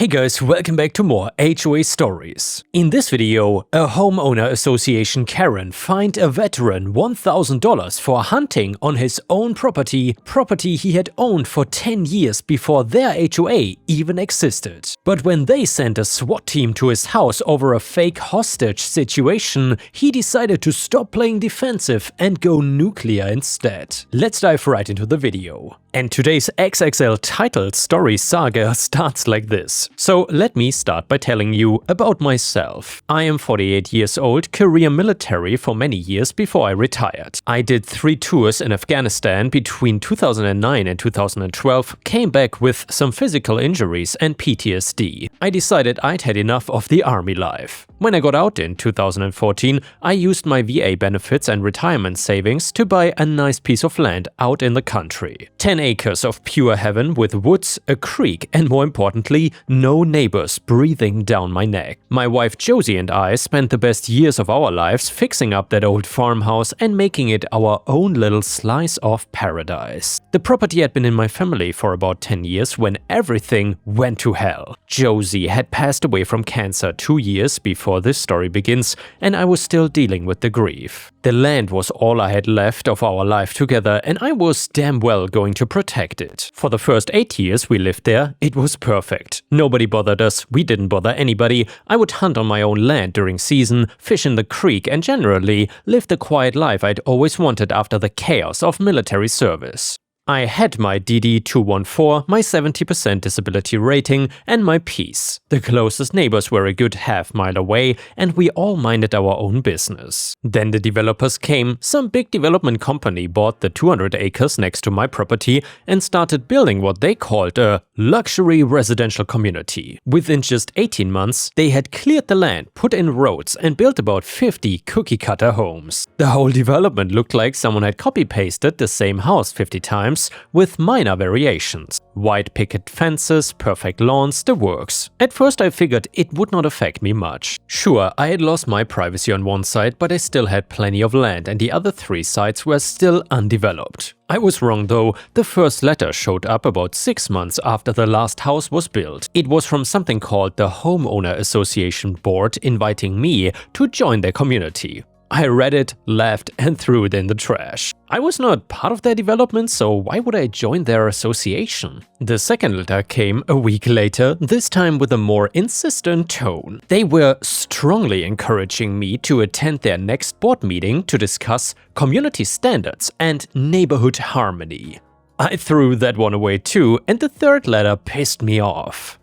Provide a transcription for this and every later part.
Hey guys, welcome back to more HOA stories. In this video, a homeowner association Karen fined a veteran $1,000 for hunting on his own property he had owned for 10 years before their HOA even existed. But when they sent a SWAT team to his house over a fake hostage situation, he decided to stop playing defensive and go nuclear instead. Let's dive right into the video. And today's XXL titled story saga starts like this. So let me start by telling you about myself. I am 48 years old, career military for many years before I retired. I did 3 tours in Afghanistan between 2009 and 2012, came back with some physical injuries and PTSD. I decided I'd had enough of the army life. When I got out in 2014, I used my VA benefits and retirement savings to buy a nice piece of land out in the country. 10 acres of pure heaven with woods, a creek, and more importantly, no neighbors breathing down my neck. My wife Josie and I spent the best years of our lives fixing up that old farmhouse and making it our own little slice of paradise. The property had been in my family for about 10 years when everything went to hell. Josie had passed away from cancer 2 years before this story begins, and I was still dealing with the grief. The land was all I had left of our life together, and I was damn well going to protect it. For the first 8 years we lived there, it was perfect. Nobody bothered us, we didn't bother anybody. I would hunt on my own land during season, fish in the creek, and generally live the quiet life I'd always wanted after the chaos of military service. I had my DD-214, my 70% disability rating, and my peace. The closest neighbors were a good half-mile away, and we all minded our own business. Then the developers came. Some big development company bought the 200 acres next to my property and started building what they called a luxury residential community. Within just 18 months, they had cleared the land, put in roads, and built about 50 cookie-cutter homes. The whole development looked like someone had copy-pasted the same house 50 times, with minor variations. White picket fences, perfect lawns, the works. At first I figured it would not affect me much. Sure, I had lost my privacy on one side, but I still had plenty of land and the other 3 sites were still undeveloped. I was wrong though. The first letter showed up about 6 months after the last house was built. It was from something called the Homeowner Association Board inviting me to join their community. I read it, laughed, and threw it in the trash. I was not part of their development, so why would I join their association? The second letter came a week later, this time with a more insistent tone. They were strongly encouraging me to attend their next board meeting to discuss community standards and neighborhood harmony. I threw that one away too, and the third letter pissed me off.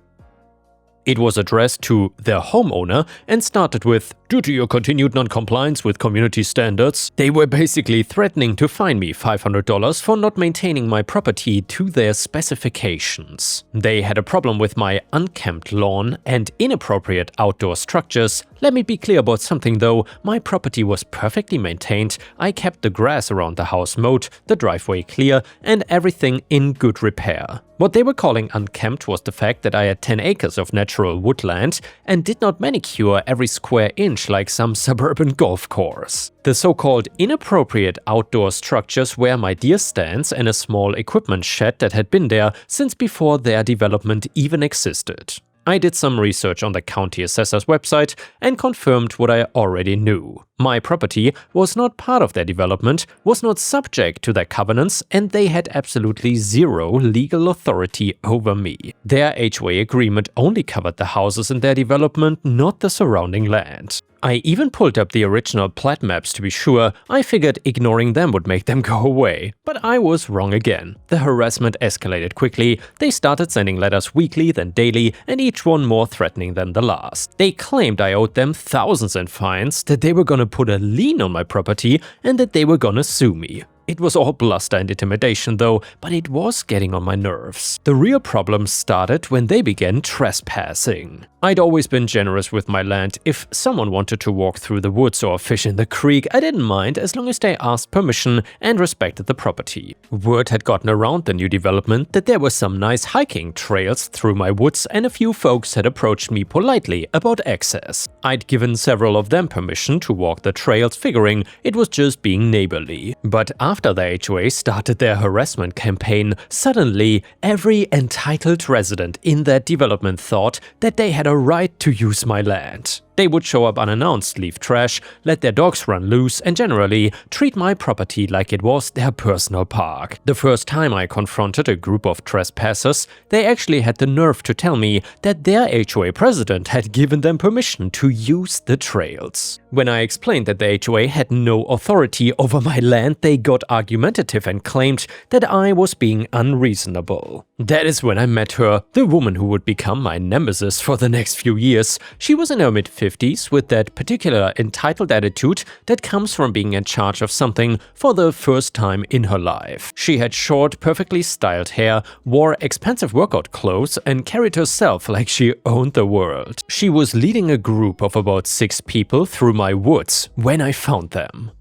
It was addressed to the homeowner and started with, "Due to your continued non-compliance with community standards," they were basically threatening to fine me $500 for not maintaining my property to their specifications. They had a problem with my unkempt lawn and inappropriate outdoor structures. Let me be clear about something though, my property was perfectly maintained. I kept the grass around the house mowed, the driveway clear, and everything in good repair. What they were calling unkempt was the fact that I had 10 acres of natural woodland and did not manicure every square inch like some suburban golf course. The so-called inappropriate outdoor structures were my deer stands and a small equipment shed that had been there since before their development even existed. I did some research on the county assessor's website and confirmed what I already knew. My property was not part of their development, was not subject to their covenants, and they had absolutely zero legal authority over me. Their HOA agreement only covered the houses in their development, not the surrounding land. I even pulled up the original plat maps to be sure. I figured ignoring them would make them go away. But I was wrong again. The harassment escalated quickly. They started sending letters weekly, then daily, and each one more threatening than the last. They claimed I owed them thousands in fines, that they were gonna put a lien on my property, and that they were gonna sue me. It was all bluster and intimidation though, but it was getting on my nerves. The real problem started when they began trespassing. I'd always been generous with my land. If someone wanted to walk through the woods or fish in the creek, I didn't mind as long as they asked permission and respected the property. Word had gotten around the new development that there were some nice hiking trails through my woods and a few folks had approached me politely about access. I'd given several of them permission to walk the trails, figuring it was just being neighborly. But after After the HOA started their harassment campaign, suddenly every entitled resident in that development thought that they had a right to use my land. They would show up unannounced, leave trash, let their dogs run loose, and generally treat my property like it was their personal park. The first time I confronted a group of trespassers, they actually had the nerve to tell me that their HOA president had given them permission to use the trails. When I explained that the HOA had no authority over my land, they got argumentative and claimed that I was being unreasonable. That is when I met her, the woman who would become my nemesis for the next few years. She was in her mid-50s with that particular entitled attitude that comes from being in charge of something for the first time in her life. She had short, perfectly styled hair, wore expensive workout clothes, and carried herself like she owned the world. She was leading a group of about 6 people through my woods when I found them.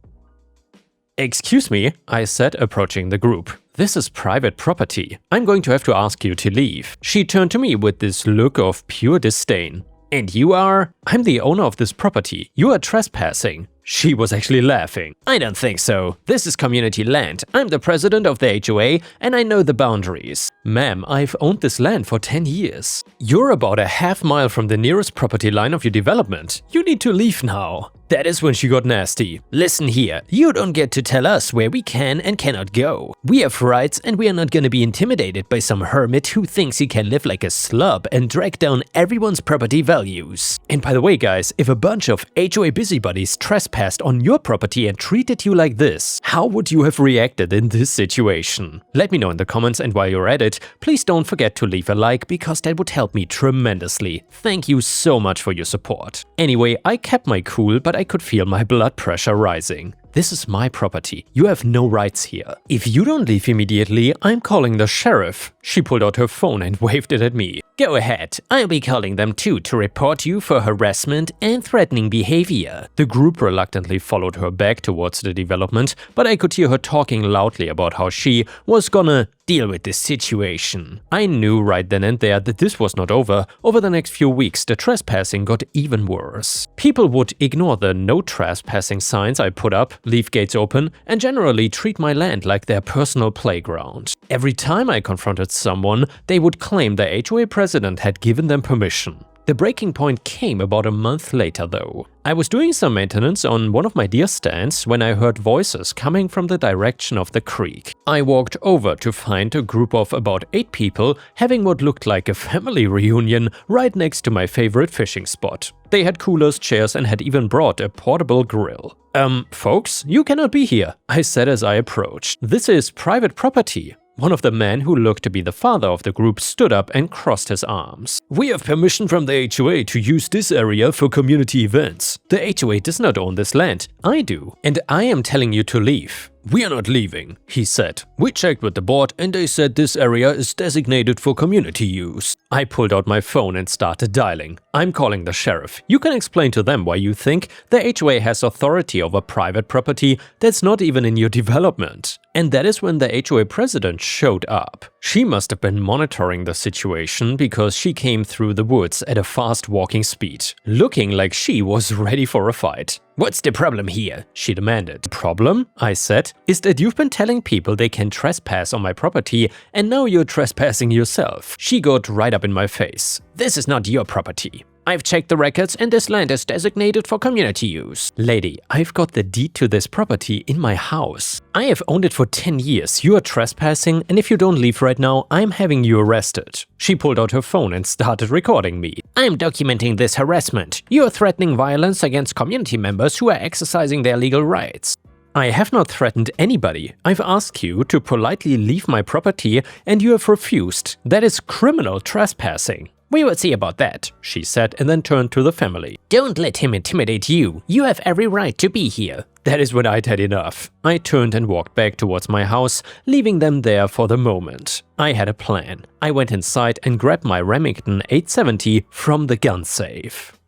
"Excuse me," I said, approaching the group. "This is private property. I'm going to have to ask you to leave." She turned to me with this look of pure disdain. "And you are?" "I'm the owner of this property. You are trespassing." She was actually laughing. "I don't think so. This is community land. I'm the president of the HOA and I know the boundaries." "Ma'am, I've owned this land for 10 years. You're about a half-mile from the nearest property line of your development. You need to leave now." That is when she got nasty. "Listen here, you don't get to tell us where we can and cannot go. We have rights and we are not gonna be intimidated by some hermit who thinks he can live like a slob and drag down everyone's property values." And by the way guys, if a bunch of HOA busybodies trespassed on your property and treated you like this, how would you have reacted in this situation? Let me know in the comments, and while you're at it, please don't forget to leave a like because that would help me tremendously. Thank you so much for your support. Anyway, I kept my cool, but I could feel my blood pressure rising. This is my property. You have no rights here. If you don't leave immediately, I'm calling the sheriff. She pulled out her phone and waved it at me. "Go ahead. I'll be calling them too to report you for harassment and threatening behavior." The group reluctantly followed her back towards the development, but I could hear her talking loudly about how she was gonna deal with this situation. I knew right then and there that this was not over. Over the next few weeks, the trespassing got even worse. People would ignore the no trespassing signs I put up, leave gates open, and generally treat my land like their personal playground. Every time I confronted someone, they would claim the HOA president had given them permission. The breaking point came about a month later though. I was doing some maintenance on one of my deer stands when I heard voices coming from the direction of the creek. I walked over to find a group of about 8 people having what looked like a family reunion right next to my favorite fishing spot. They had coolers, chairs, and had even brought a portable grill. Folks, you cannot be here," I said as I approached. "This is private property." One of the men, who looked to be the father of the group, stood up and crossed his arms. "We have permission from the HOA to use this area for community events. The HOA does not own this land. I do. And I am telling you to leave." "We are not leaving," he said. "We checked with the board and they said this area is designated for community use." I pulled out my phone and started dialing. "I'm calling the sheriff. You can explain to them why you think the HOA has authority over private property that's not even in your development." And that is when the HOA president showed up. She must have been monitoring the situation because she came through the woods at a fast walking speed, looking like she was ready for a fight. "What's the problem here?" she demanded. "The problem," I said, "is that you've been telling people they can trespass on my property and now you're trespassing yourself." She got right up in my face. "This is not your property. I've checked the records and this land is designated for community use." "Lady, I've got the deed to this property in my house. I have owned it for 10 years. You are trespassing, and if you don't leave right now, I'm having you arrested." She pulled out her phone and started recording me. "I'm documenting this harassment. You are threatening violence against community members who are exercising their legal rights." "I have not threatened anybody. I've asked you to politely leave my property and you have refused. That is criminal trespassing." "We will see about that," she said, and then turned to the family. "Don't let him intimidate you. You have every right to be here." That is when I'd had enough. I turned and walked back towards my house, leaving them there for the moment. I had a plan. I went inside and grabbed my Remington 870 from the gun safe.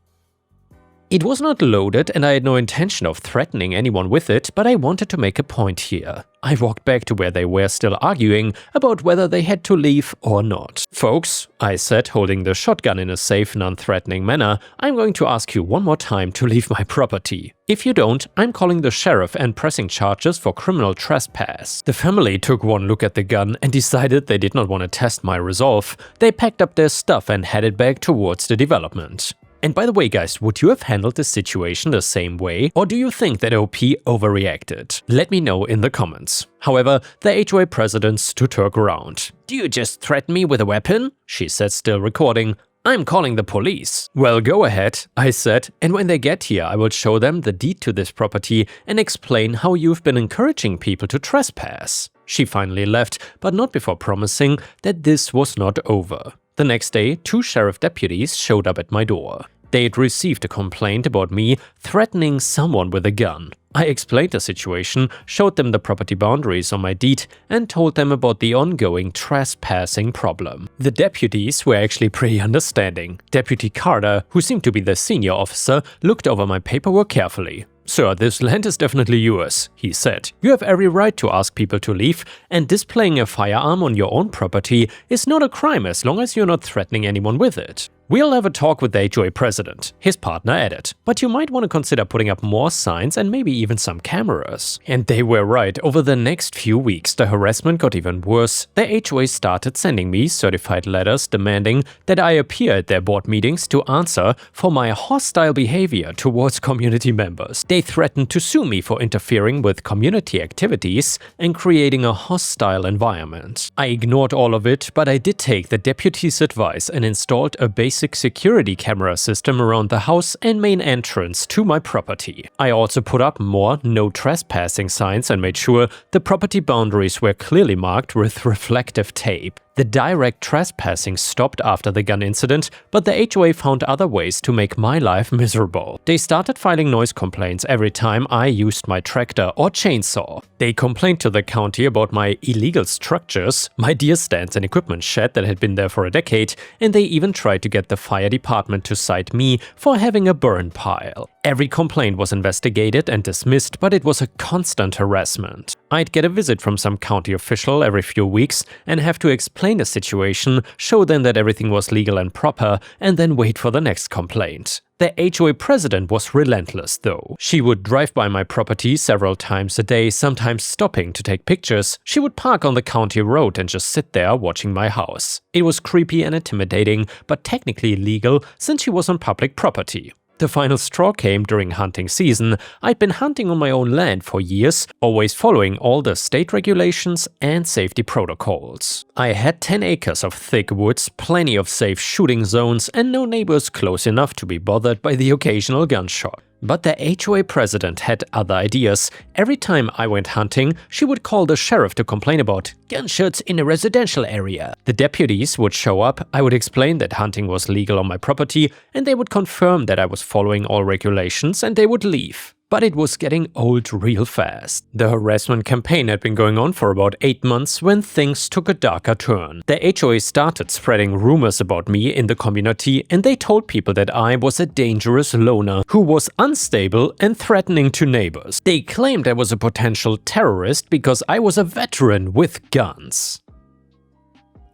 It was not loaded and I had no intention of threatening anyone with it, but I wanted to make a point here. I walked back to where they were still arguing about whether they had to leave or not. "Folks," I said, holding the shotgun in a safe, non-threatening manner, "I'm going to ask you one more time to leave my property. If you don't, I'm calling the sheriff and pressing charges for criminal trespass." The family took one look at the gun and decided they did not want to test my resolve. They packed up their stuff and headed back towards the development. And by the way guys, would you have handled this situation the same way, or do you think that OP overreacted? Let me know in the comments. However, the HOA president stood her ground. "Do you just threaten me with a weapon?" she said, still recording. "I'm calling the police." "Well, go ahead," I said, "and when they get here I will show them the deed to this property and explain how you've been encouraging people to trespass." She finally left, but not before promising that this was not over. The next day, 2 sheriff deputies showed up at my door. They had received a complaint about me threatening someone with a gun. I explained the situation, showed them the property boundaries on my deed, and told them about the ongoing trespassing problem. The deputies were actually pretty understanding. Deputy Carter, who seemed to be the senior officer, looked over my paperwork carefully. "Sir, this land is definitely yours," he said. "You have every right to ask people to leave, and displaying a firearm on your own property is not a crime as long as you're not threatening anyone with it." "We'll have a talk with the HOA president," his partner added, "but you might want to consider putting up more signs and maybe even some cameras." And they were right. Over the next few weeks, the harassment got even worse. The HOA started sending me certified letters demanding that I appear at their board meetings to answer for my hostile behavior towards community members. They threatened to sue me for interfering with community activities and creating a hostile environment. I ignored all of it, but I did take the deputy's advice and installed a basic security camera system around the house and main entrance to my property. I also put up more no trespassing signs and made sure the property boundaries were clearly marked with reflective tape. The direct trespassing stopped after the gun incident, but the HOA found other ways to make my life miserable. They started filing noise complaints every time I used my tractor or chainsaw. They complained to the county about my illegal structures, my deer stands and equipment shed that had been there for a decade, and they even tried to get the fire department to cite me for having a burn pile. Every complaint was investigated and dismissed, but it was a constant harassment. I'd get a visit from some county official every few weeks and have to explain the situation, show them that everything was legal and proper, and then wait for the next complaint. The HOA president was relentless though. She would drive by my property several times a day, sometimes stopping to take pictures. She would park on the county road and just sit there watching my house. It was creepy and intimidating, but technically legal since she was on public property. The final straw came during hunting season. I'd been hunting on my own land for years, always following all the state regulations and safety protocols. I had 10 acres of thick woods, plenty of safe shooting zones, and no neighbors close enough to be bothered by the occasional gunshot. But the HOA president had other ideas. Every time I went hunting, she would call the sheriff to complain about gunshots in a residential area. The deputies would show up, I would explain that hunting was legal on my property, and they would confirm that I was following all regulations, and they would leave. But it was getting old real fast. The harassment campaign had been going on for about 8 months when things took a darker turn. The HOA started spreading rumors about me in the community, and they told people that I was a dangerous loner who was unstable and threatening to neighbors. They claimed I was a potential terrorist because I was a veteran with guns.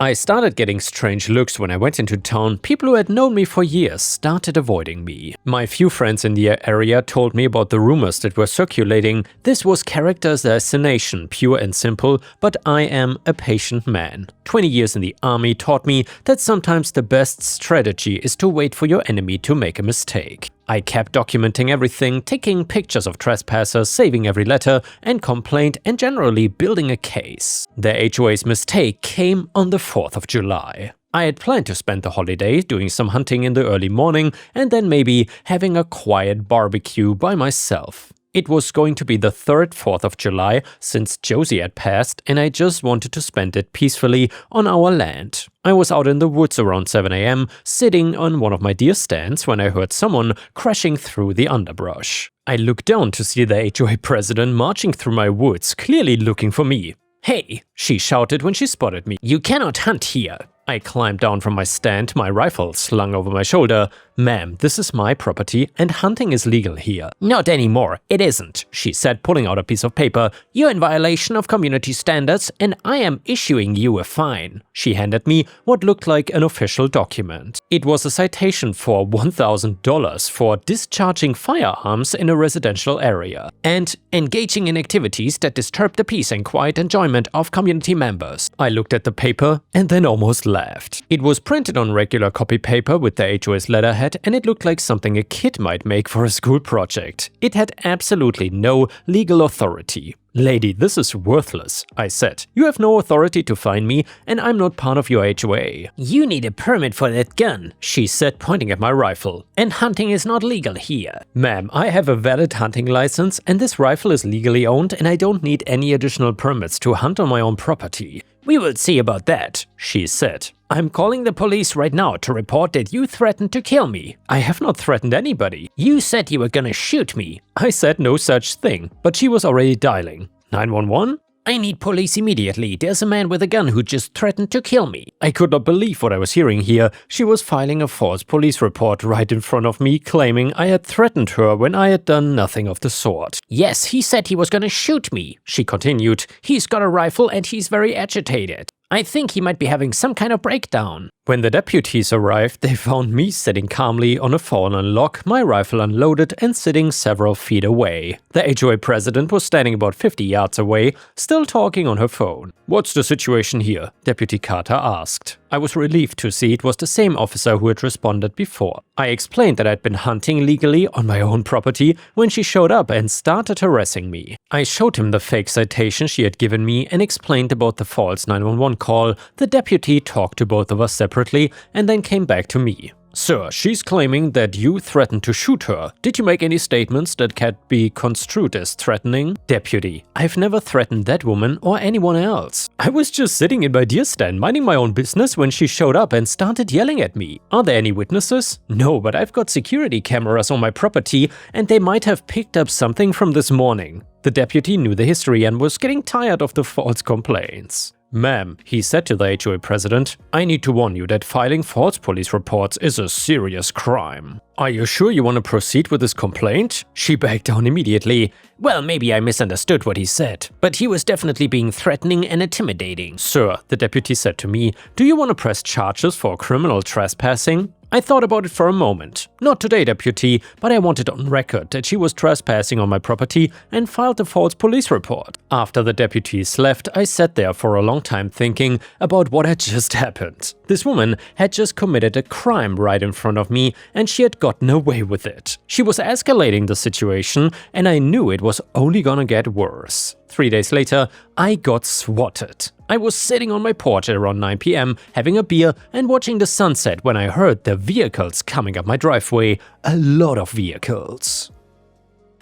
I started getting strange looks when I went into town. People who had known me for years started avoiding me. My few friends in the area told me about the rumors that were circulating. This was character assassination, pure and simple, but I am a patient man. 20 years in the army taught me that sometimes the best strategy is to wait for your enemy to make a mistake. I kept documenting everything, taking pictures of trespassers, saving every letter and complaint, and generally building a case. The HOA's mistake came on the 4th of July. I had planned to spend the holiday doing some hunting in the early morning and then maybe having a quiet barbecue by myself. It was going to be the third 4th of July since Josie had passed, and I just wanted to spend it peacefully on our land. I was out in the woods around 7 AM, sitting on one of my deer stands when I heard someone crashing through the underbrush. I looked down to see the HOA president marching through my woods, clearly looking for me. "Hey," she shouted when she spotted me, "you cannot hunt here." I climbed down from my stand, my rifle slung over my shoulder. "Ma'am, this is my property and hunting is legal here." "Not anymore, it isn't," she said, pulling out a piece of paper. "You're in violation of community standards and I am issuing you a fine." She handed me what looked like an official document. It was a citation for $1,000 for discharging firearms in a residential area and engaging in activities that disturb the peace and quiet enjoyment of community members. I looked at the paper and then almost laughed. It was printed on regular copy paper with the HOA's letterhead, and it looked like something a kid might make for a school project. It had absolutely no legal authority. "Lady, this is worthless," I said. "You have no authority to fine me, and I'm not part of your HOA." "You need a permit for that gun," she said, pointing at my rifle. "And hunting is not legal here." "Ma'am, I have a valid hunting license, and this rifle is legally owned, and I don't need any additional permits to hunt on my own property." "We will see about that," she said. "I'm calling the police right now to report that you threatened to kill me." "I have not threatened anybody." "You said you were gonna shoot me." I said no such thing, but she was already dialing. 911? "I need police immediately. There's a man with a gun who just threatened to kill me." I could not believe what I was hearing here. She was filing a false police report right in front of me, claiming I had threatened her when I had done nothing of the sort. "Yes, he said he was gonna shoot me," she continued. "He's got a rifle and he's very agitated. I think he might be having some kind of breakdown." When the deputies arrived, they found me sitting calmly on a fallen log, my rifle unloaded and sitting several feet away. The HOA president was standing about 50 yards away, still talking on her phone. "What's the situation here?" Deputy Carter asked. I was relieved to see it was the same officer who had responded before. I explained that I'd been hunting legally on my own property when she showed up and started harassing me. I showed him the fake citation she had given me and explained about the false 911 call. The deputy talked to both of us separately and then came back to me. "Sir, she's claiming that you threatened to shoot her. Did you make any statements that can be construed as threatening?" Deputy: "I've never threatened that woman or anyone else. I was just sitting in my deer stand minding my own business when she showed up and started yelling at me. Are there any witnesses?" "No, but I've got security cameras on my property and they might have picked up something from this morning." The deputy knew the history and was getting tired of the false complaints. "Ma'am," he said to the HOA president, "I need to warn you that filing false police reports is a serious crime. Are you sure you want to proceed with this complaint?" She backed down immediately. "Well, maybe I misunderstood what he said, but he was definitely being threatening and intimidating." "Sir," the deputy said to me, "do you want to press charges for criminal trespassing?" I thought about it for a moment. "Not today, deputy, but I wanted on record that she was trespassing on my property and filed a false police report." After the deputies left, I sat there for a long time thinking about what had just happened. This woman had just committed a crime right in front of me and she had gotten away with it. She was escalating the situation and I knew it was only gonna get worse. 3 days later, I got swatted. I was sitting on my porch at around 9 p.m. having a beer and watching the sunset when I heard the vehicles coming up my driveway. A lot of vehicles.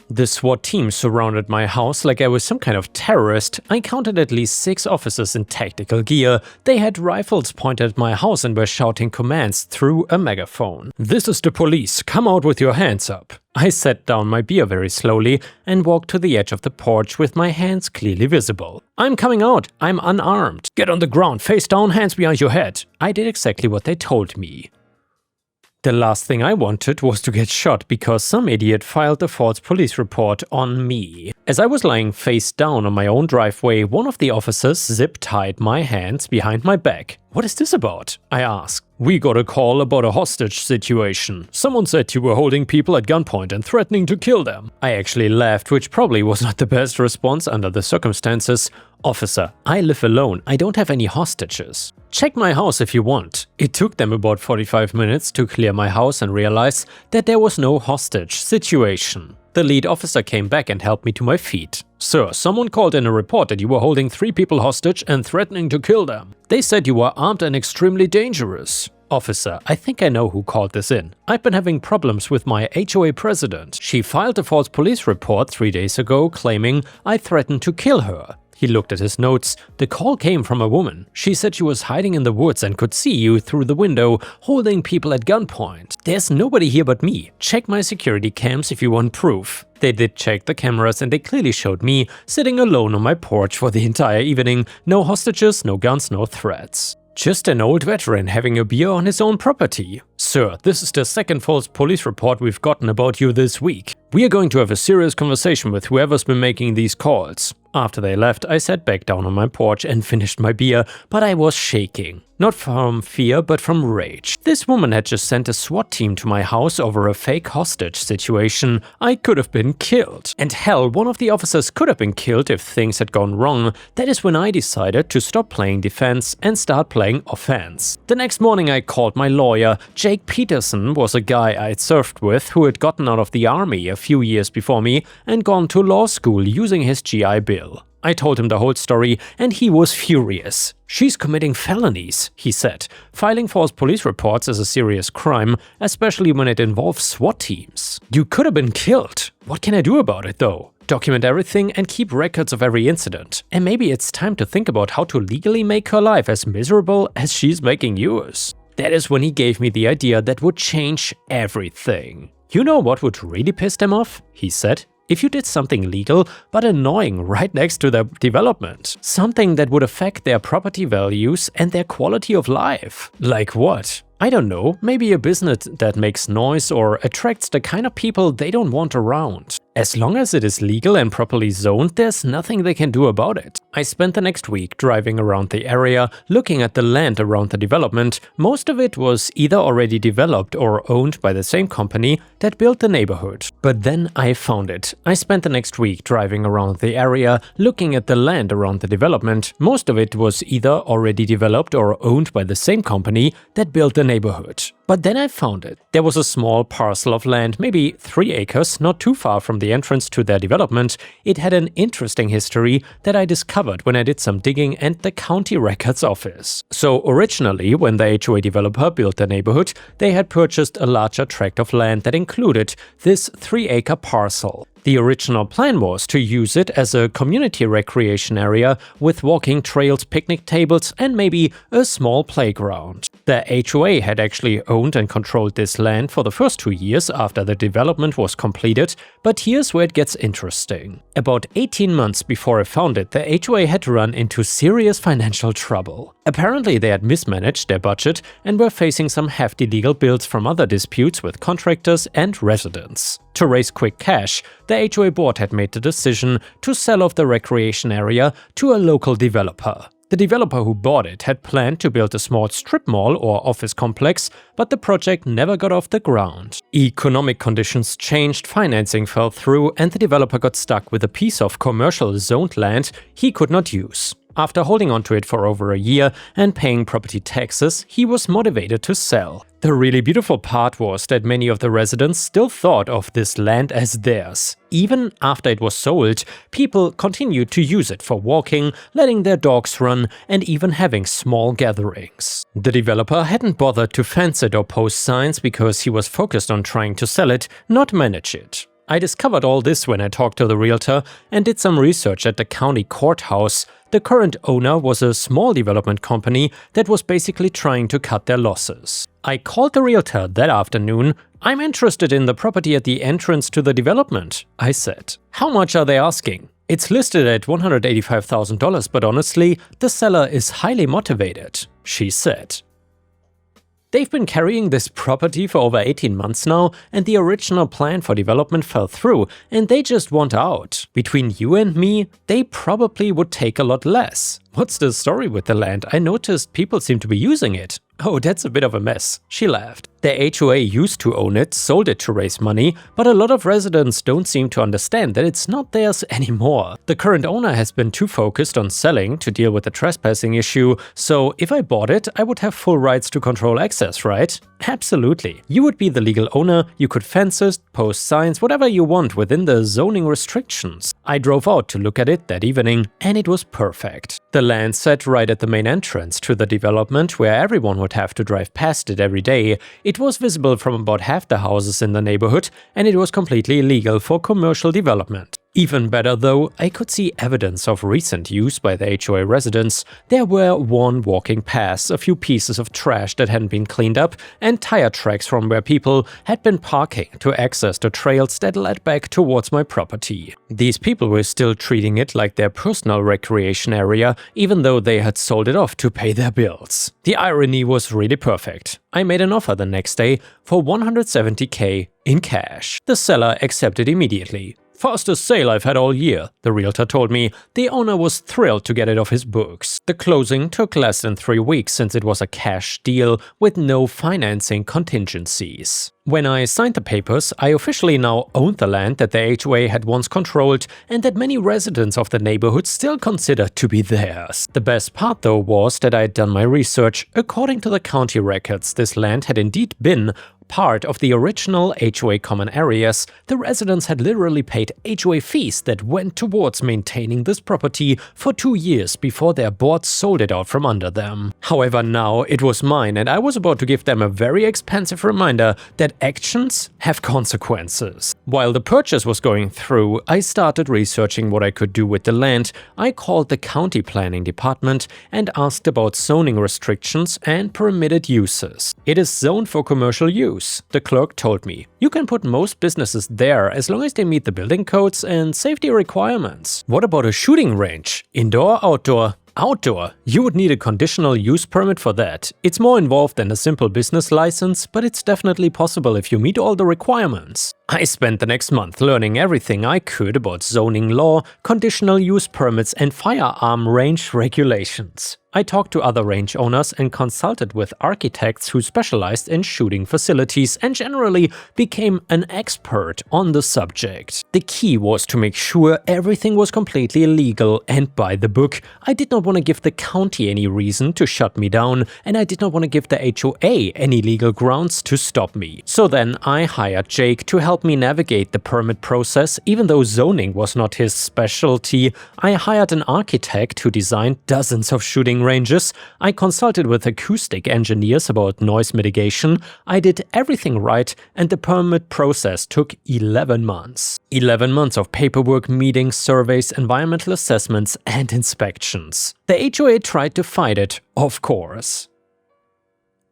The SWAT team surrounded my house like I was some kind of terrorist. I counted at least 6 officers in tactical gear. They had rifles pointed at my house and were shouting commands through a megaphone. "This is the police, come out with your hands up." I set down my beer very slowly and walked to the edge of the porch with my hands clearly visible. "I'm coming out, I'm unarmed. Get on the ground, face down, hands behind your head." I did exactly what they told me. The last thing I wanted was to get shot because some idiot filed a false police report on me. As I was lying face down on my own driveway, one of the officers zip-tied my hands behind my back. "What is this about?" I asked. "We got a call about a hostage situation. Someone said you were holding people at gunpoint and threatening to kill them." I actually laughed, which probably was not the best response under the circumstances. "Officer, I live alone. I don't have any hostages. Check my house if you want." It took them about 45 minutes to clear my house and realize that there was no hostage situation. The lead officer came back and helped me to my feet. "Sir, someone called in a report that you were holding 3 people hostage and threatening to kill them. They said you were armed and extremely dangerous." "Officer, I think I know who called this in. I've been having problems with my HOA president. She filed a false police report 3 days ago claiming I threatened to kill her." He looked at his notes. "The call came from a woman. She said she was hiding in the woods and could see you through the window, holding people at gunpoint. There's nobody here but me. Check my security cams if you want proof." They did check the cameras and they clearly showed me sitting alone on my porch for the entire evening. No hostages, no guns, no threats. Just an old veteran having a beer on his own property. Sir, this is the second false police report we've gotten about you this week. We are going to have a serious conversation with whoever's been making these calls. After they left, I sat back down on my porch and finished my beer, but I was shaking. Not from fear, but from rage. This woman had just sent a SWAT team to my house over a fake hostage situation. I could have been killed. And hell, one of the officers could have been killed if things had gone wrong. That is when I decided to stop playing defense and start playing offense. The next morning I called my lawyer. Jake Peterson was a guy I'd served with who had gotten out of the army a few years before me and gone to law school using his GI Bill. I told him the whole story and he was furious. "She's committing felonies," he said. "Filing false police reports is a serious crime, especially when it involves SWAT teams. You could have been killed. What can I do about it though? Document everything and keep records of every incident. And maybe it's time to think about how to legally make her life as miserable as she's making yours." That is when he gave me the idea that would change everything. "You know what would really piss them off?" he said. "If you did something legal but annoying right next to their development. Something that would affect their property values and their quality of life." Like what? I don't know, maybe a business that makes noise or attracts the kind of people they don't want around. As long as it is legal and properly zoned, there's nothing they can do about it. I spent the next week driving around the area, looking at the land around the development. Most of it was either already developed or owned by the same company that built the neighborhood. But then I found it. I spent the next week driving around the area, looking at the land around the development. Most of it was either already developed or owned by the same company that built the neighborhood. But then I found it. There was a small parcel of land, maybe 3 acres, not too far from the entrance to their development. It had an interesting history that I discovered when I did some digging at the county records office. So originally, when the HOA developer built the neighborhood, they had purchased a larger tract of land that included this 3-acre parcel. The original plan was to use it as a community recreation area with walking trails, picnic tables, and maybe a small playground. The HOA had actually owned and controlled this land for the first 2 years after the development was completed, but here's where it gets interesting. About 18 months before I found it, the HOA had run into serious financial trouble. Apparently they had mismanaged their budget and were facing some hefty legal bills from other disputes with contractors and residents. To raise quick cash, the HOA board had made the decision to sell off the recreation area to a local developer. The developer who bought it had planned to build a small strip mall or office complex, but the project never got off the ground. Economic conditions changed, financing fell through, and the developer got stuck with a piece of commercial zoned land he could not use. After holding onto it for over a year and paying property taxes, he was motivated to sell. The really beautiful part was that many of the residents still thought of this land as theirs. Even after it was sold, people continued to use it for walking, letting their dogs run, and even having small gatherings. The developer hadn't bothered to fence it or post signs because he was focused on trying to sell it, not manage it. I discovered all this when I talked to the realtor and did some research at the county courthouse. The current owner was a small development company that was basically trying to cut their losses. I called the realtor that afternoon. "I'm interested in the property at the entrance to the development," I said. "How much are they asking?" "It's listed at $185,000, but honestly, the seller is highly motivated," she said. They've been carrying this property for over 18 months now, and the original plan for development fell through, and they just want out. Between you and me, they probably would take a lot less. "What's the story with the land? I noticed people seem to be using it." "Oh, that's a bit of a mess," she laughed. The HOA used to own it, sold it to raise money, but a lot of residents don't seem to understand that it's not theirs anymore. The current owner has been too focused on selling to deal with the trespassing issue, so if I bought it, I would have full rights to control access, right? Absolutely. You would be the legal owner, you could fence it, post signs, whatever you want within the zoning restrictions. I drove out to look at it that evening, and it was perfect. The land sat right at the main entrance to the development where everyone would have to drive past it every day. It was visible from about half the houses in the neighborhood, and it was completely legal for commercial development. Even better though, I could see evidence of recent use by the HOA residents. There were worn walking paths, a few pieces of trash that hadn't been cleaned up, and tire tracks from where people had been parking to access the trails that led back towards my property. These people were still treating it like their personal recreation area, even though they had sold it off to pay their bills. The irony was really perfect. I made an offer the next day for $170K in cash. The seller accepted immediately. "Fastest sale I've had all year," the realtor told me. The owner was thrilled to get it off his books. The closing took less than 3 weeks since it was a cash deal with no financing contingencies. When I signed the papers, I officially now owned the land that the HOA had once controlled and that many residents of the neighborhood still consider to be theirs. The best part though was that I had done my research. According to the county records, this land had indeed been part of the original HOA common areas. The residents had literally paid HOA fees that went towards maintaining this property for 2 years before their board sold it out from under them. However, now it was mine and I was about to give them a very expensive reminder that actions have consequences. While the purchase was going through, I started researching what I could do with the land. I called the county planning department and asked about zoning restrictions and permitted uses. It is zoned for commercial use, the clerk told me. You can put most businesses there as long as they meet the building codes and safety requirements. What about a shooting range? Indoor, outdoor? Outdoor. You would need a conditional use permit for that. It's more involved than a simple business license, but it's definitely possible if you meet all the requirements. I spent the next month learning everything I could about zoning law, conditional use permits, and firearm range regulations. I talked to other range owners and consulted with architects who specialized in shooting facilities and generally became an expert on the subject. The key was to make sure everything was completely legal and by the book. I did not want to give the county any reason to shut me down, and I did not want to give the HOA any legal grounds to stop me. So then I hired Jake to help me navigate the permit process. Even though zoning was not his specialty, I hired an architect who designed dozens of shooting ranges. I consulted with acoustic engineers about noise mitigation. I did everything right, and the permit process took 11 months. 11 months of paperwork, meetings, surveys, environmental assessments, and inspections. The HOA tried to fight it, of course.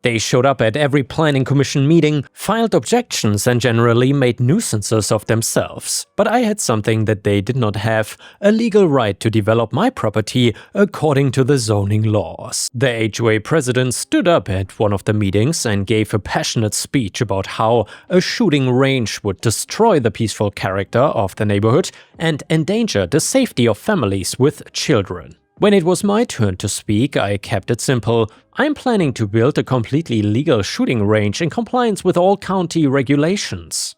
They showed up at every planning commission meeting, filed objections, and generally made nuisances of themselves. But I had something that they did not have: a legal right to develop my property according to the zoning laws. The HOA president stood up at one of the meetings and gave a passionate speech about how a shooting range would destroy the peaceful character of the neighborhood and endanger the safety of families with children. When it was my turn to speak, I kept it simple. I'm planning to build a completely legal shooting range in compliance with all county regulations.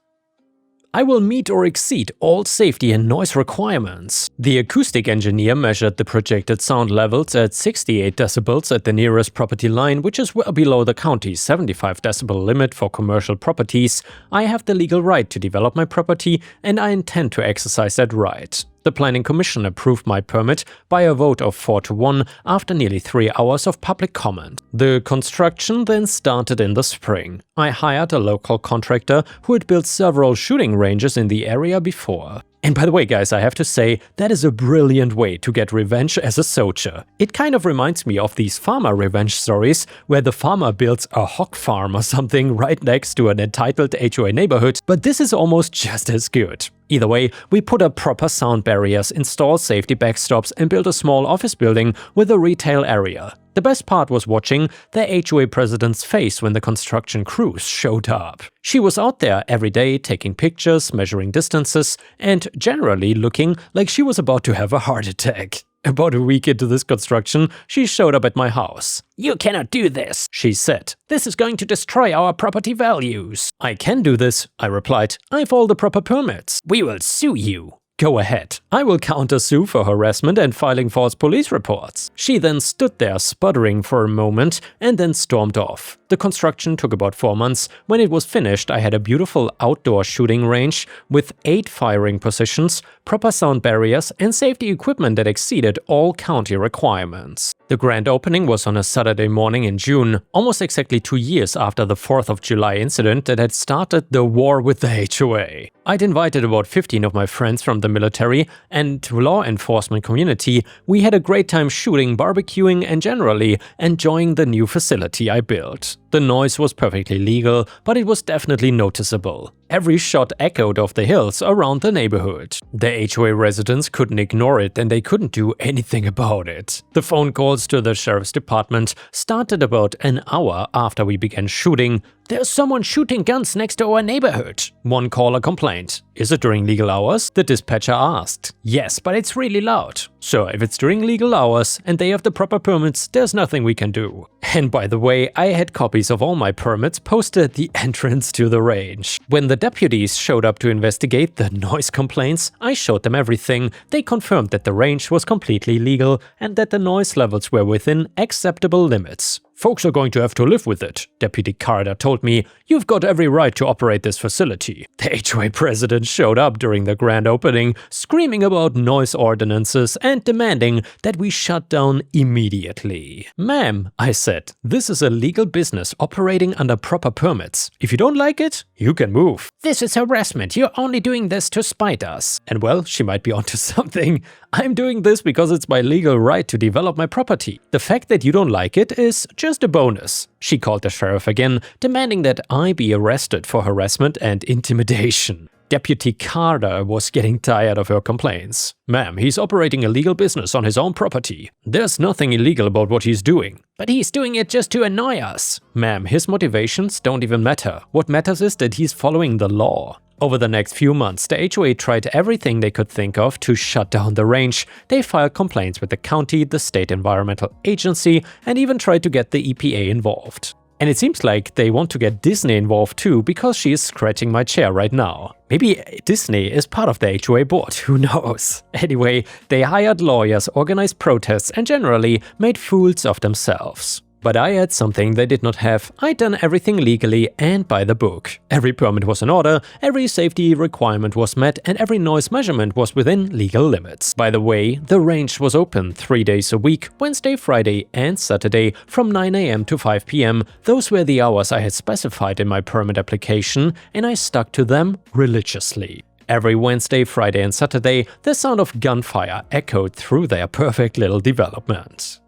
I will meet or exceed all safety and noise requirements. The acoustic engineer measured the projected sound levels at 68 decibels at the nearest property line, which is well below the county's 75 decibel limit for commercial properties. I have the legal right to develop my property, and I intend to exercise that right. The Planning Commission approved my permit by a vote of 4-1 after nearly 3 hours of public comment. The construction then started in the spring. I hired a local contractor who had built several shooting ranges in the area before. And by the way, guys, I have to say, that is a brilliant way to get revenge as a soldier. It kind of reminds me of these farmer revenge stories, where the farmer builds a hog farm or something right next to an entitled HOA neighborhood, but this is almost just as good. Either way, we put up proper sound barriers, installed safety backstops, and built a small office building with a retail area. The best part was watching the HOA president's face when the construction crews showed up. She was out there every day taking pictures, measuring distances, and generally looking like she was about to have a heart attack. About a week into this construction, she showed up at my house. "You cannot do this," she said. "This is going to destroy our property values." "I can do this," I replied. "I've all the proper permits." "We will sue you." "Go ahead. I will counter-sue for harassment and filing false police reports." She then stood there sputtering for a moment and then stormed off. The construction took about 4 months. When it was finished, I had a beautiful outdoor shooting range with 8 firing positions, proper sound barriers, and safety equipment that exceeded all county requirements. The grand opening was on a Saturday morning in June, almost exactly 2 years after the 4th of July incident that had started the war with the HOA. I'd invited about 15 of my friends from the military and law enforcement community. We had a great time shooting, barbecuing, and generally enjoying the new facility I built. The noise was perfectly legal, but it was definitely noticeable. Every shot echoed off the hills around the neighborhood. The HOA residents couldn't ignore it and they couldn't do anything about it. The phone calls to the sheriff's department started about an hour after we began shooting. "There's someone shooting guns next to our neighborhood," one caller complained. "Is it during legal hours?" the dispatcher asked. "Yes, but it's really loud." "So if it's during legal hours and they have the proper permits, there's nothing we can do." And by the way, I had copies of all my permits posted at the entrance to the range. When the deputies showed up to investigate the noise complaints, I showed them everything. They confirmed that the range was completely legal and that the noise levels were within acceptable limits. "Folks are going to have to live with it," Deputy Carter told me. "You've got every right to operate this facility." The HOA president showed up during the grand opening, screaming about noise ordinances and demanding that we shut down immediately. "Ma'am," I said, "this is a legal business operating under proper permits. If you don't like it, you can move." "This is harassment. You're only doing this to spite us." And well, she might be onto something. I'm doing this because it's my legal right to develop my property. The fact that you don't like it is just a bonus. She called the sheriff again, demanding that I be arrested for harassment and intimidation. Deputy Carter was getting tired of her complaints. "Ma'am, he's operating a legal business on his own property. There's nothing illegal about what he's doing." "But he's doing it just to annoy us." "Ma'am, his motivations don't even matter. What matters is that he's following the law." Over the next few months, the HOA tried everything they could think of to shut down the range. They filed complaints with the county, the state environmental agency, and even tried to get the EPA involved. And it seems like they want to get Disney involved too, because she is scratching my chair right now. Maybe Disney is part of the HOA board, who knows? Anyway, they hired lawyers, organized protests, and generally made fools of themselves. But I had something they did not have. I'd done everything legally and by the book. Every permit was in order, every safety requirement was met, and every noise measurement was within legal limits. By the way, the range was open 3 days a week, Wednesday, Friday, and Saturday from 9 AM to 5 PM. Those were the hours I had specified in my permit application, and I stuck to them religiously. Every Wednesday, Friday, and Saturday, the sound of gunfire echoed through their perfect little development.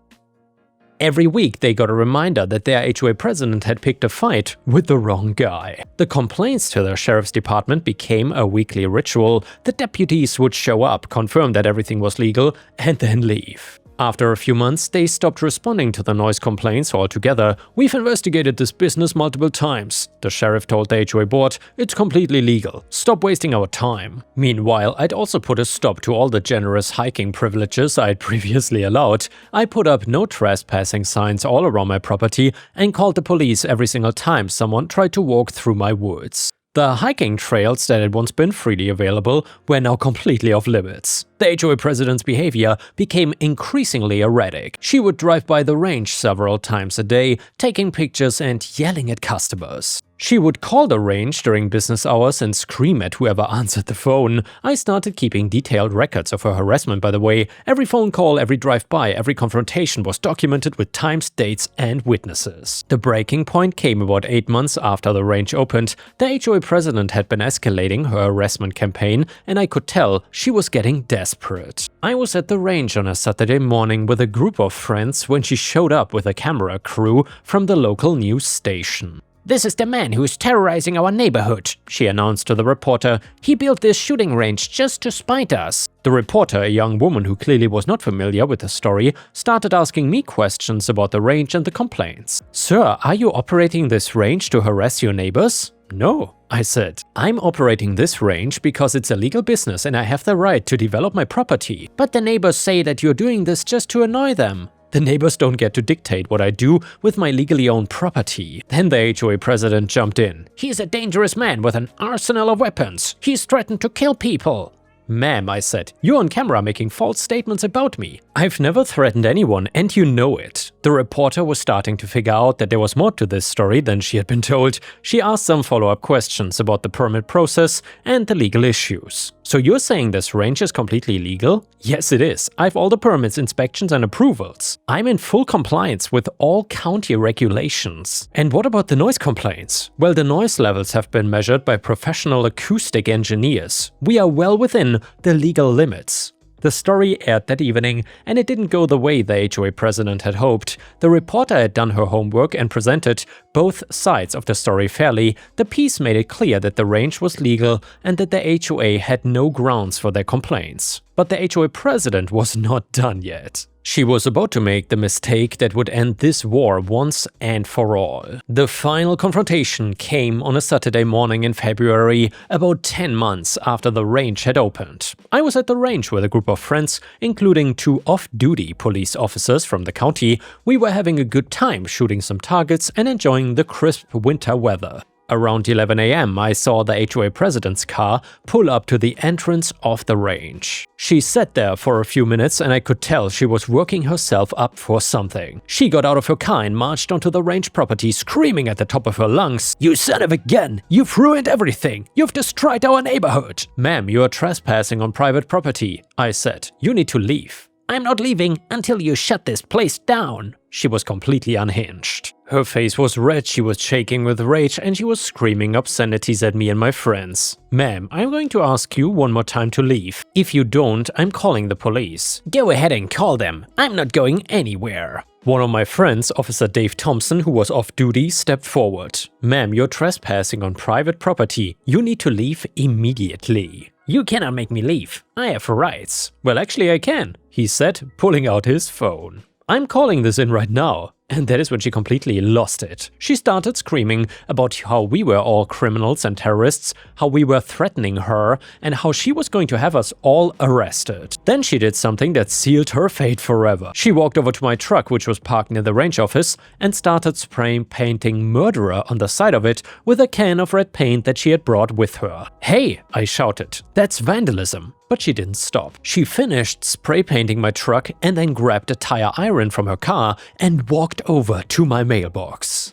Every week they got a reminder that their HOA president had picked a fight with the wrong guy. The complaints to the sheriff's department became a weekly ritual. The deputies would show up, confirm that everything was legal, and then leave. After a few months, they stopped responding to the noise complaints altogether. "We've investigated this business multiple times," the sheriff told the HOA board. "It's completely legal. Stop wasting our time." Meanwhile, I'd also put a stop to all the generous hiking privileges I'd previously allowed. I put up no trespassing signs all around my property and called the police every single time someone tried to walk through my woods. The hiking trails that had once been freely available were now completely off limits. The HOA president's behavior became increasingly erratic. She would drive by the range several times a day, taking pictures and yelling at customers. She would call the range during business hours and scream at whoever answered the phone. I started keeping detailed records of her harassment, by the way. Every phone call, every drive-by, every confrontation was documented with times, dates, and witnesses. The breaking point came about 8 months after the range opened. The HOA president had been escalating her harassment campaign, and I could tell she was getting desperate. I was at the range on a Saturday morning with a group of friends when she showed up with a camera crew from the local news station. "This is the man who's terrorizing our neighborhood," she announced to the reporter. "He built this shooting range just to spite us." The reporter, a young woman who clearly was not familiar with the story, started asking me questions about the range and the complaints. "Sir, are you operating this range to harass your neighbors?" "No," I said. "I'm operating this range because it's a legal business and I have the right to develop my property." "But the neighbors say that you're doing this just to annoy them." "The neighbors don't get to dictate what I do with my legally owned property." Then the HOA president jumped in. "He's a dangerous man with an arsenal of weapons. He's threatened to kill people." "Ma'am," I said, "you're on camera making false statements about me. I've never threatened anyone and you know it." The reporter was starting to figure out that there was more to this story than she had been told. She asked some follow-up questions about the permit process and the legal issues. "So you're saying this range is completely legal?" "Yes, it is. I've all the permits, inspections and approvals. I'm in full compliance with all county regulations." "And what about the noise complaints?" "Well, the noise levels have been measured by professional acoustic engineers. We are well within the legal limits." The story aired that evening, and it didn't go the way the HOA president had hoped. The reporter had done her homework and presented both sides of the story fairly. The piece made it clear that the range was legal and that the HOA had no grounds for their complaints. But the HOA president was not done yet. She was about to make the mistake that would end this war once and for all. The final confrontation came on a Saturday morning in February, about 10 months after the range had opened. I was at the range with a group of friends, including 2 off-duty police officers from the county. We were having a good time shooting some targets and enjoying the crisp winter weather. Around 11 a.m. I saw the HOA president's car pull up to the entrance of the range. She sat there for a few minutes and I could tell she was working herself up for something. She got out of her car and marched onto the range property, screaming at the top of her lungs, "You son of a gun! You've ruined everything! You've destroyed our neighborhood!" "Ma'am, you are trespassing on private property," I said. "You need to leave." "I'm not leaving until you shut this place down." She was completely unhinged. Her face was red, she was shaking with rage, and she was screaming obscenities at me and my friends. "Ma'am, I'm going to ask you one more time to leave. If you don't, I'm calling the police." "Go ahead and call them. I'm not going anywhere." One of my friends, Officer Dave Thompson, who was off duty, stepped forward. "Ma'am, you're trespassing on private property. You need to leave immediately." "You cannot make me leave. I have rights." "Well, actually I can," he said, pulling out his phone. "I'm calling this in right now." And that is when she completely lost it. She started screaming about how we were all criminals and terrorists, how we were threatening her, and how she was going to have us all arrested. Then she did something that sealed her fate forever. She walked over to my truck, which was parked near the range office, and started spray painting "murderer" on the side of it with a can of red paint that she had brought with her. "Hey!" I shouted. "That's vandalism." But she didn't stop. She finished spray painting my truck and then grabbed a tire iron from her car and walked over to my mailbox.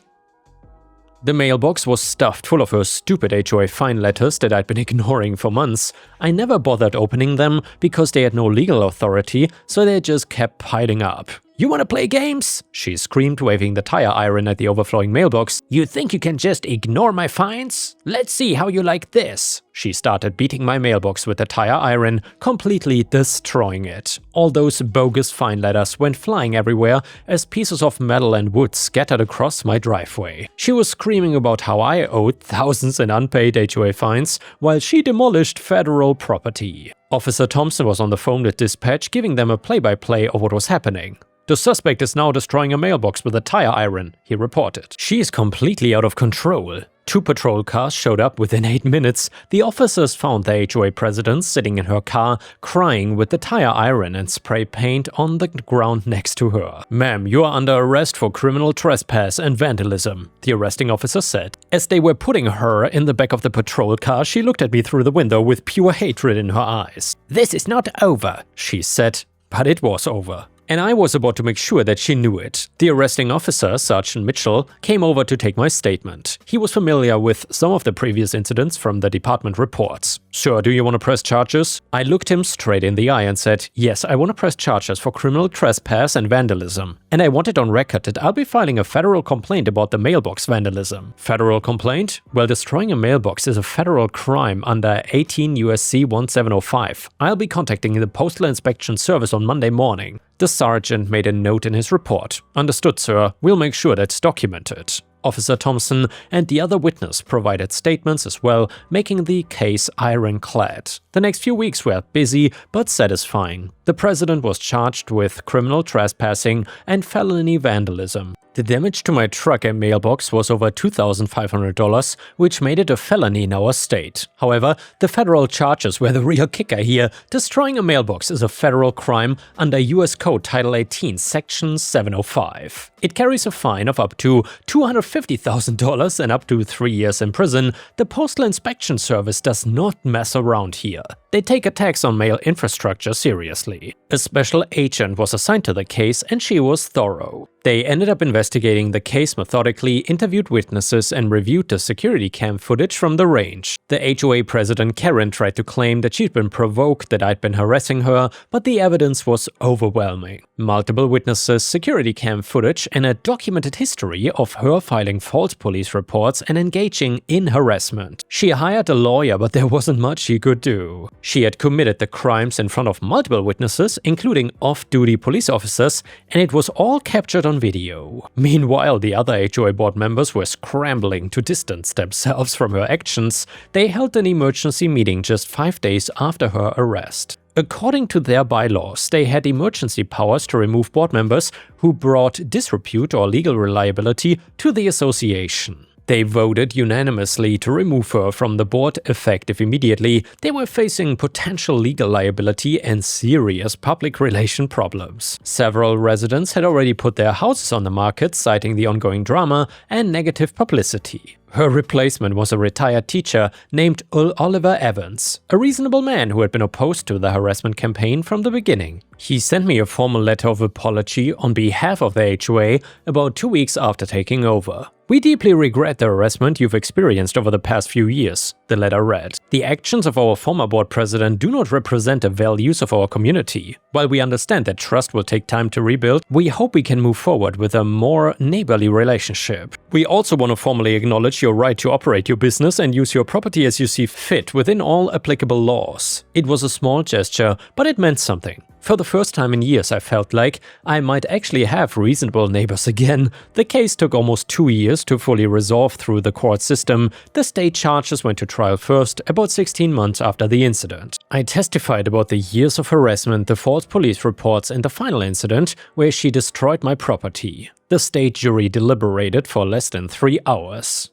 The mailbox was stuffed full of her stupid HOA fine letters that I'd been ignoring for months. I never bothered opening them because they had no legal authority, so they just kept piling up. "You wanna play games?" she screamed, waving the tire iron at the overflowing mailbox. "You think you can just ignore my fines? Let's see how you like this." She started beating my mailbox with the tire iron, completely destroying it. All those bogus fine letters went flying everywhere as pieces of metal and wood scattered across my driveway. She was screaming about how I owed thousands in unpaid HOA fines while she demolished federal property. Officer Thompson was on the phone with dispatch, giving them a play-by-play of what was happening. "The suspect is now destroying a mailbox with a tire iron," he reported. "She is completely out of control." 2 patrol cars showed up within 8 minutes. The officers found the HOA president sitting in her car, crying with the tire iron and spray paint on the ground next to her. "Ma'am, you are under arrest for criminal trespass and vandalism," the arresting officer said. As they were putting her in the back of the patrol car, she looked at me through the window with pure hatred in her eyes. "This is not over," she said, but it was over. And I was about to make sure that she knew it. The arresting officer, Sergeant Mitchell, came over to take my statement. He was familiar with some of the previous incidents from the department reports. "Sir, do you want to press charges?" I looked him straight in the eye and said, "Yes, I want to press charges for criminal trespass and vandalism. And I want it on record that I'll be filing a federal complaint about the mailbox vandalism." "Federal complaint? Well, destroying a mailbox is a federal crime under 18 U.S.C. 1705. I'll be contacting the Postal Inspection Service on Monday morning." The sergeant made a note in his report. "Understood, sir. We'll make sure that's documented." Officer Thompson and the other witness provided statements as well, making the case ironclad. The next few weeks were busy but satisfying. The president was charged with criminal trespassing and felony vandalism. The damage to my truck and mailbox was over $2,500, which made it a felony in our state. However, the federal charges were the real kicker here. Destroying a mailbox is a federal crime under U.S. Code Title 18, Section 705. It carries a fine of up to $250,000 and up to 3 years in prison. The Postal Inspection Service does not mess around here. They take attacks on mail infrastructure seriously. A special agent was assigned to the case and she was thorough. They ended up investigating the case methodically, interviewed witnesses, and reviewed the security cam footage from the range. The HOA president Karen tried to claim that she'd been provoked, that I'd been harassing her, but the evidence was overwhelming. Multiple witnesses, security cam footage, and a documented history of her filing false police reports and engaging in harassment. She hired a lawyer, but there wasn't much she could do. She had committed the crimes in front of multiple witnesses, including off-duty police officers, and it was all captured on video. Meanwhile, the other HOA board members were scrambling to distance themselves from her actions. They held an emergency meeting just 5 days after her arrest. According to their bylaws, they had emergency powers to remove board members who brought disrepute or legal reliability to the association. They voted unanimously to remove her from the board effective immediately. They were facing potential legal liability and serious public relation problems. Several residents had already put their houses on the market, citing the ongoing drama and negative publicity. Her replacement was a retired teacher named Oliver Evans, a reasonable man who had been opposed to the harassment campaign from the beginning. He sent me a formal letter of apology on behalf of the HOA about 2 weeks after taking over. "We deeply regret the harassment you've experienced over the past few years," the letter read. "The actions of our former board president do not represent the values of our community. While we understand that trust will take time to rebuild, we hope we can move forward with a more neighborly relationship. We also want to formally acknowledge your right to operate your business and use your property as you see fit within all applicable laws." It was a small gesture, but it meant something. For the first time in years, I felt like I might actually have reasonable neighbors again. The case took almost 2 years to fully resolve through the court system. The state charges went to trial first, about 16 months after the incident. I testified about the years of harassment, the false police reports, and the final incident where she destroyed my property. The state jury deliberated for less than 3 hours.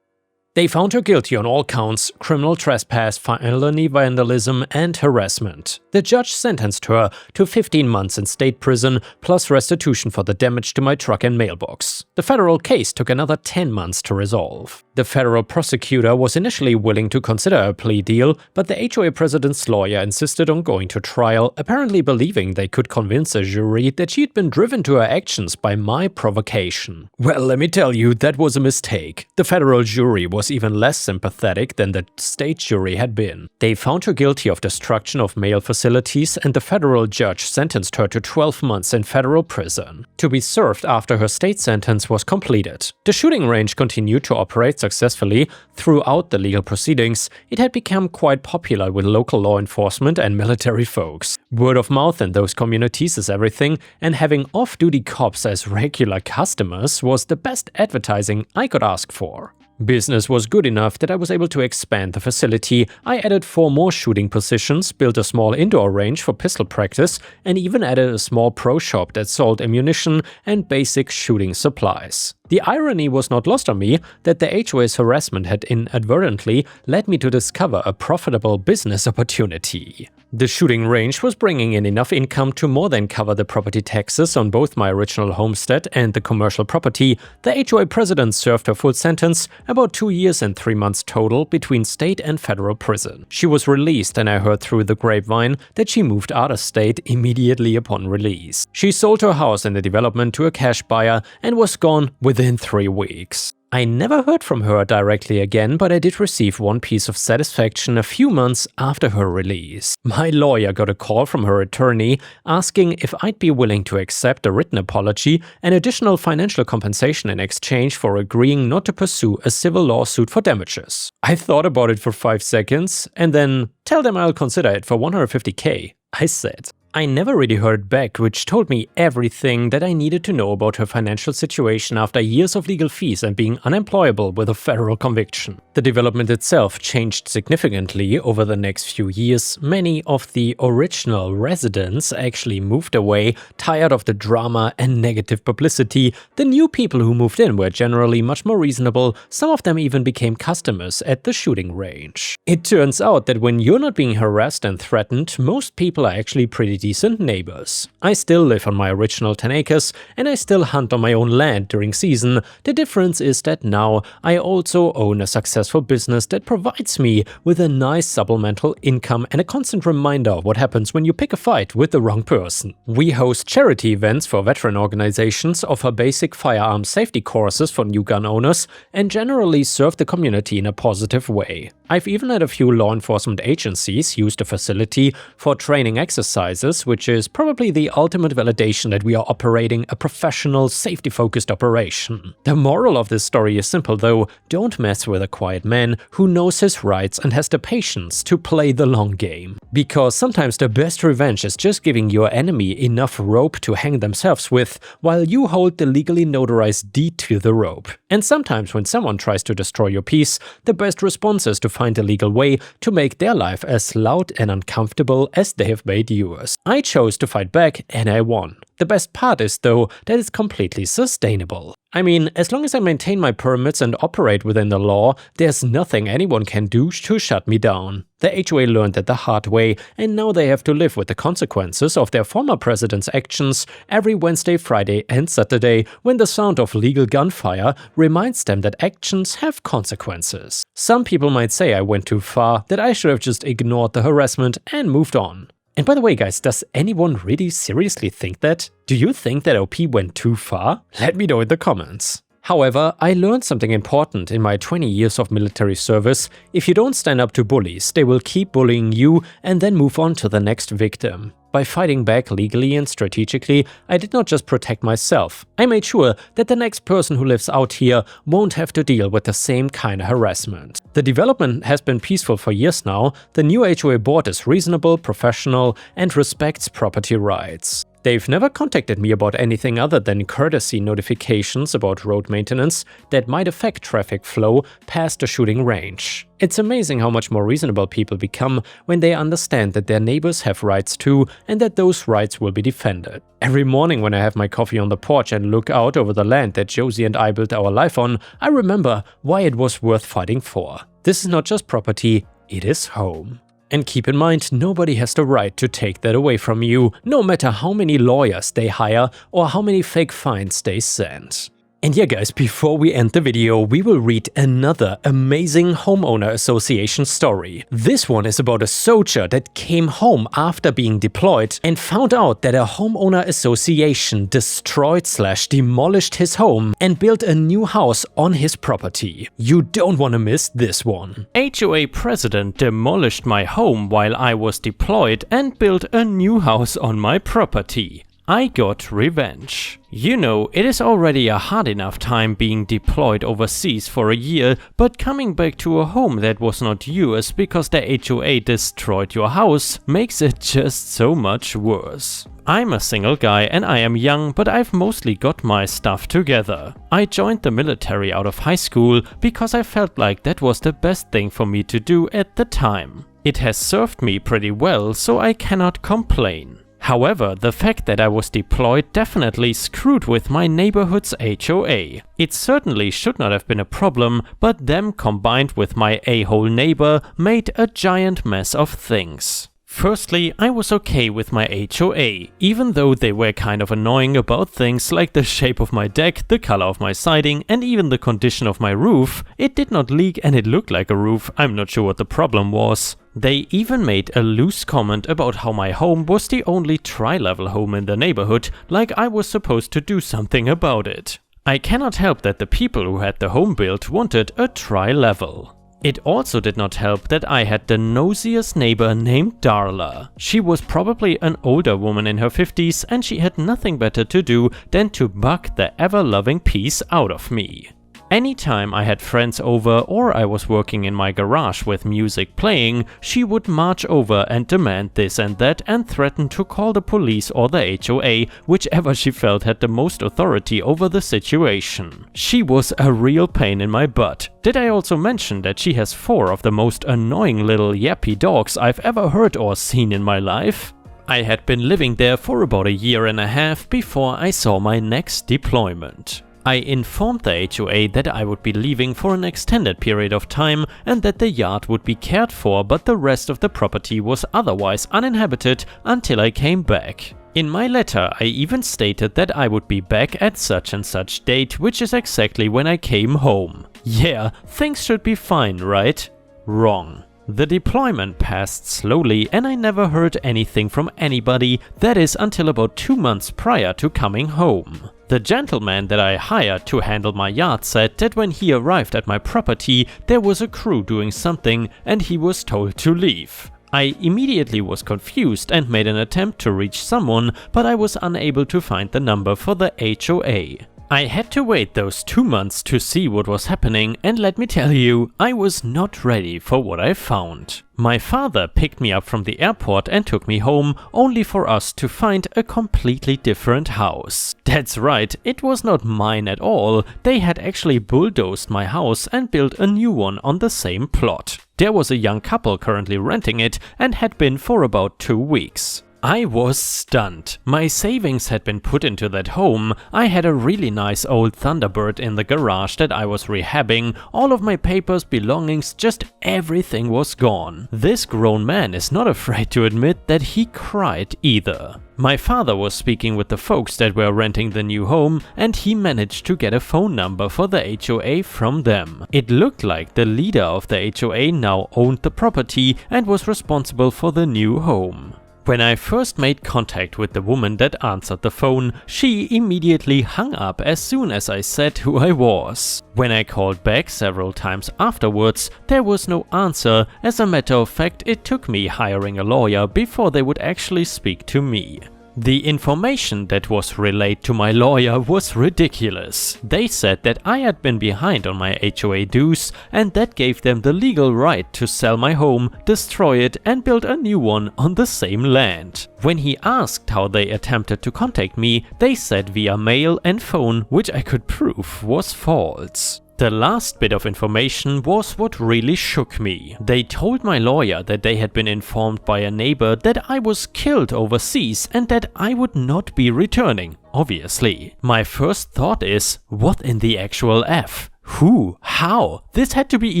They found her guilty on all counts: criminal trespass, felony vandalism, and harassment. The judge sentenced her to 15 months in state prison, plus restitution for the damage to my truck and mailbox. The federal case took another 10 months to resolve. The federal prosecutor was initially willing to consider a plea deal, but the HOA president's lawyer insisted on going to trial, apparently believing they could convince a jury that she'd been driven to her actions by my provocation. Well, let me tell you, that was a mistake. The federal jury was even less sympathetic than the state jury had been. They found her guilty of destruction of mail facilities, and the federal judge sentenced her to 12 months in federal prison, to be served after her state sentence was completed. The shooting range continued to operate successfully throughout the legal proceedings. It had become quite popular with local law enforcement and military folks. Word of mouth in those communities is everything, and having off-duty cops as regular customers was the best advertising I could ask for. Business was good enough that I was able to expand the facility. I added 4 more shooting positions, built a small indoor range for pistol practice, and even added a small pro shop that sold ammunition and basic shooting supplies. The irony was not lost on me that the HOA's harassment had inadvertently led me to discover a profitable business opportunity. The shooting range was bringing in enough income to more than cover the property taxes on both my original homestead and the commercial property. The HOA president served her full sentence, about 2 years and 3 months total, between state and federal prison. She was released, and I heard through the grapevine that she moved out of state immediately upon release. She sold her house in the development to a cash buyer and was gone within 3 weeks. I never heard from her directly again, but I did receive one piece of satisfaction a few months after her release. My lawyer got a call from her attorney asking if I'd be willing to accept a written apology and additional financial compensation in exchange for agreeing not to pursue a civil lawsuit for damages. I thought about it for 5 seconds and then, "Tell them I'll consider it for $150K, I said. I never really heard back, which told me everything that I needed to know about her financial situation after years of legal fees and being unemployable with a federal conviction. The development itself changed significantly over the next few years. Many of the original residents actually moved away, tired of the drama and negative publicity. The new people who moved in were generally much more reasonable. Some of them even became customers at the shooting range. It turns out that when you're not being harassed and threatened, most people are actually pretty decent neighbors. I still live on my original 10 acres and I still hunt on my own land during season. The difference is that now I also own a successful business that provides me with a nice supplemental income and a constant reminder of what happens when you pick a fight with the wrong person. We host charity events for veteran organizations, offer basic firearms safety courses for new gun owners, and generally serve the community in a positive way. I've even had a few law enforcement agencies use the facility for training exercises, which is probably the ultimate validation that we are operating a professional, safety-focused operation. The moral of this story is simple though: don't mess with a quiet man who knows his rights and has the patience to play the long game. Because sometimes the best revenge is just giving your enemy enough rope to hang themselves with, while you hold the legally notarized deed to the rope. And sometimes when someone tries to destroy your peace, the best response is to find a legal way to make their life as loud and uncomfortable as they have made yours. I chose to fight back and I won. The best part is though that it's completely sustainable. I mean, as long as I maintain my permits and operate within the law, there's nothing anyone can do to shut me down. The HOA learned that the hard way, and now they have to live with the consequences of their former president's actions every Wednesday, Friday and Saturday, when the sound of legal gunfire reminds them that actions have consequences. Some people might say I went too far, that I should have just ignored the harassment and moved on. And by the way guys, does anyone really seriously think that? Do you think that OP went too far? Let me know in the comments. However, I learned something important in my 20 years of military service. If you don't stand up to bullies, they will keep bullying you and then move on to the next victim. By fighting back legally and strategically, I did not just protect myself. I made sure that the next person who lives out here won't have to deal with the same kind of harassment. The development has been peaceful for years now. The new HOA board is reasonable, professional, and respects property rights. They've never contacted me about anything other than courtesy notifications about road maintenance that might affect traffic flow past the shooting range. It's amazing how much more reasonable people become when they understand that their neighbors have rights too and that those rights will be defended. Every morning when I have my coffee on the porch and look out over the land that Josie and I built our life on, I remember why it was worth fighting for. This is not just property, it is home. And keep in mind, nobody has the right to take that away from you, no matter how many lawyers they hire or how many fake fines they send. And yeah guys, before we end the video, we will read another amazing homeowner association story. This one is about a soldier that came home after being deployed and found out that a homeowner association destroyed/demolished his home and built a new house on his property. You don't want to miss this one. HOA president demolished my home while I was deployed and built a new house on my property. I got revenge. You know, it is already a hard enough time being deployed overseas for a year, but coming back to a home that was not yours because the HOA destroyed your house makes it just so much worse. I'm a single guy and I am young, but I've mostly got my stuff together. I joined the military out of high school because I felt like that was the best thing for me to do at the time. It has served me pretty well, so I cannot complain. However, the fact that I was deployed definitely screwed with my neighborhood's HOA. It certainly should not have been a problem, but them combined with my a-hole neighbor made a giant mess of things. Firstly, I was okay with my HOA, even though they were kind of annoying about things like the shape of my deck, the color of my siding, and even the condition of my roof. It did not leak and it looked like a roof. I'm not sure what the problem was. They even made a loose comment about how my home was the only tri-level home in the neighborhood, like I was supposed to do something about it. I cannot help that the people who had the home built wanted a tri-level. It also did not help that I had the nosiest neighbor named Darla. She was probably an older woman in her 50s and she had nothing better to do than to bug the ever-loving peace out of me. Anytime I had friends over or I was working in my garage with music playing, she would march over and demand this and that and threaten to call the police or the HOA, whichever she felt had the most authority over the situation. She was a real pain in my butt. Did I also mention that she has 4 of the most annoying little yappy dogs I've ever heard or seen in my life? I had been living there for about a year and a half before I saw my next deployment. I informed the HOA that I would be leaving for an extended period of time and that the yard would be cared for, but the rest of the property was otherwise uninhabited until I came back. In my letter, I even stated that I would be back at such and such date, which is exactly when I came home. Yeah, things should be fine, right? Wrong. The deployment passed slowly and I never heard anything from anybody, that is until about 2 months prior to coming home. The gentleman that I hired to handle my yard said that when he arrived at my property there was a crew doing something and he was told to leave. I immediately was confused and made an attempt to reach someone, but I was unable to find the number for the HOA. I had to wait those 2 months to see what was happening, and let me tell you, I was not ready for what I found. My father picked me up from the airport and took me home, only for us to find a completely different house. That's right, it was not mine at all. They had actually bulldozed my house and built a new one on the same plot. There was a young couple currently renting it and had been for about 2 weeks. I was stunned. My savings had been put into that home. I had a really nice old Thunderbird in the garage that I was rehabbing. All of my papers, belongings, just everything was gone. This grown man is not afraid to admit that he cried either. My father was speaking with the folks that were renting the new home and he managed to get a phone number for the HOA from them. It looked like the leader of the HOA now owned the property and was responsible for the new home. When I first made contact with the woman that answered the phone, she immediately hung up as soon as I said who I was. When I called back several times afterwards, there was no answer. As a matter of fact, it took me hiring a lawyer before they would actually speak to me. The information that was relayed to my lawyer was ridiculous. They said that I had been behind on my HOA dues and that gave them the legal right to sell my home, destroy it and build a new one on the same land. When he asked how they attempted to contact me, they said via mail and phone, which I could prove was false. The last bit of information was what really shook me. They told my lawyer that they had been informed by a neighbor that I was killed overseas and that I would not be returning, obviously. My first thought is, what in the actual F? Who? How? This had to be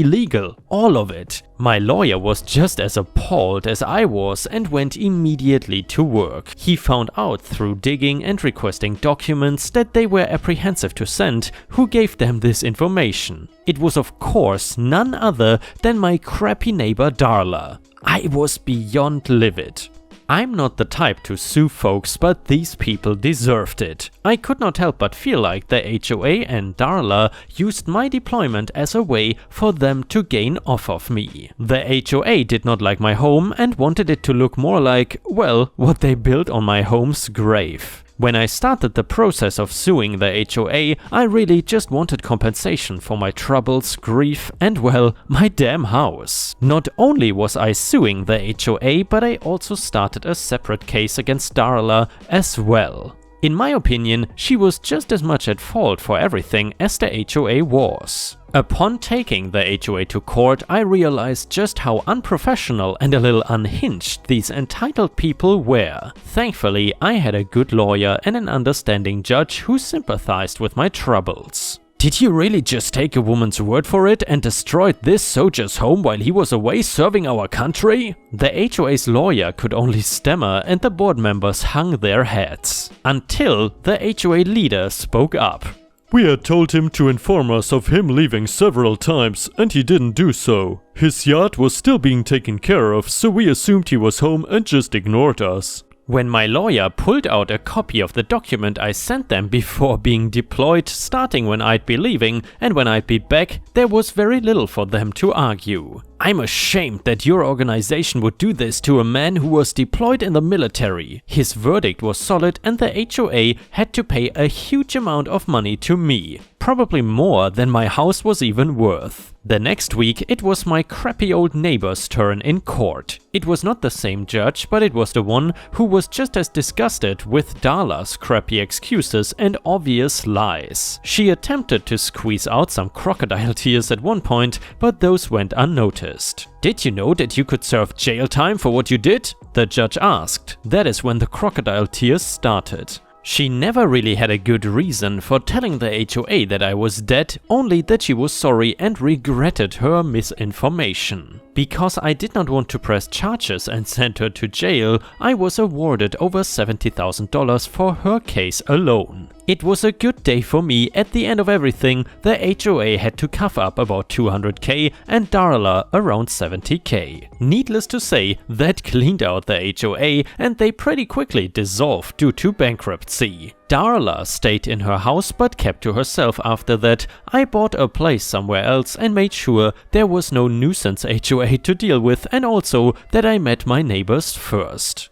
illegal. All of it. My lawyer was just as appalled as I was and went immediately to work. He found out through digging and requesting documents that they were apprehensive to send. Who gave them this information? It was of course none other than my crappy neighbor Darla. I was beyond livid. I'm not the type to sue folks, but these people deserved it. I could not help but feel like the HOA and Darla used my deployment as a way for them to gain off of me. The HOA did not like my home and wanted it to look more like, well, what they built on my home's grave. When I started the process of suing the HOA, I really just wanted compensation for my troubles, grief, and well, my damn house. Not only was I suing the HOA, but I also started a separate case against Darla as well. In my opinion, she was just as much at fault for everything as the HOA was. Upon taking the HOA to court, I realized just how unprofessional and a little unhinged these entitled people were. Thankfully, I had a good lawyer and an understanding judge who sympathized with my troubles. Did you really just take a woman's word for it and destroyed this soldier's home while he was away serving our country? The HOA's lawyer could only stammer and the board members hung their heads. Until the HOA leader spoke up. We had told him to inform us of him leaving several times, and he didn't do so. His yacht was still being taken care of, so we assumed he was home and just ignored us. When my lawyer pulled out a copy of the document I sent them before being deployed, starting when I'd be leaving and when I'd be back, there was very little for them to argue. I'm ashamed that your organization would do this to a man who was deployed in the military. His verdict was solid and the HOA had to pay a huge amount of money to me. Probably more than my house was even worth. The next week, it was my crappy old neighbor's turn in court. It was not the same judge, but it was the one who was just as disgusted with Darla's crappy excuses and obvious lies. She attempted to squeeze out some crocodile tears at one point, but those went unnoticed. Did you know that you could serve jail time for what you did? The judge asked. That is when the crocodile tears started. She never really had a good reason for telling the HOA that I was dead, only that she was sorry and regretted her misinformation. Because I did not want to press charges and send her to jail, I was awarded over $70,000 for her case alone. It was a good day for me. At the end of everything, the HOA had to cough up about $200k and Darla around $70k. Needless to say, that cleaned out the HOA and they pretty quickly dissolved due to bankruptcy. Darla stayed in her house but kept to herself after that. I bought a place somewhere else and made sure there was no nuisance HOA to deal with, and also that I met my neighbors first.